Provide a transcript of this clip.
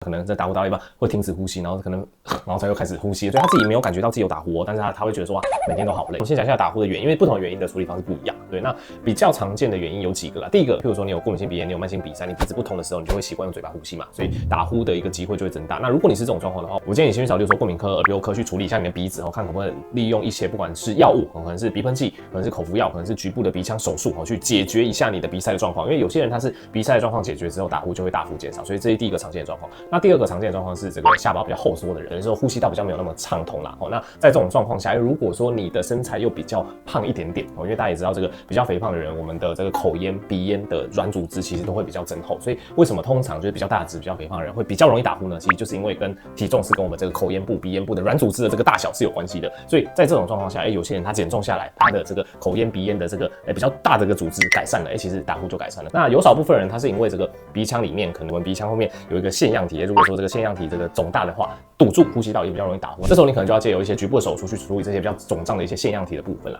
可能在打呼到一半会停止呼吸，然后可能然后才又开始呼吸，所以他自己没有感觉到自己有打呼，但是他会觉得说每天都好累。我先讲一下打呼的原因，因为不同的原因的处理方式不一样。对，那比较常见的原因有几个啦。第一个，譬如说你有过敏性鼻炎，你有慢性鼻塞，你鼻子不通的时候，你就会习惯用嘴巴呼吸嘛，所以打呼的一个机会就会增大。那如果你是这种状况的话，我建议你先去找，例如说过敏科、耳鼻喉科去处理一下你的鼻子，看可不可以利用一些不管是药物，可能是鼻喷剂，可能是口服药，可能是局部的鼻腔手术，去解决一下你的鼻塞的状况。因为有些人他是鼻塞的状况解决之后，打呼就会大幅减少，所以这是第一个常见的状况。那第二个常见的状况是这个下巴比较后缩的人，有时候呼吸道比较没有那么畅通啦。那在这种状况下，如果说你的身材又比较胖一点点，因为大家也知道这个比较肥胖的人，我们的这个口咽、鼻咽的软组织其实都会比较增厚，所以为什么通常就是比较大只、比较肥胖的人会比较容易打呼呢？其实就是因为跟体重是跟我们这个口咽部、鼻咽部的软组织的这个大小是有关系的。所以在这种状况下，有些人他减重下来，他的这个口咽、鼻咽的这个比较大的一个组织改善了，其实打呼就改善了。那有少部分人他是因为这个鼻腔里面可能我们鼻腔后面有一个腺样体，如果说这个腺样体这个肿大的话，堵住呼吸道也比较容易打呼。这时候你可能就要借由一些局部的手术去处理这些比较肿胀的一些腺样体的部分了。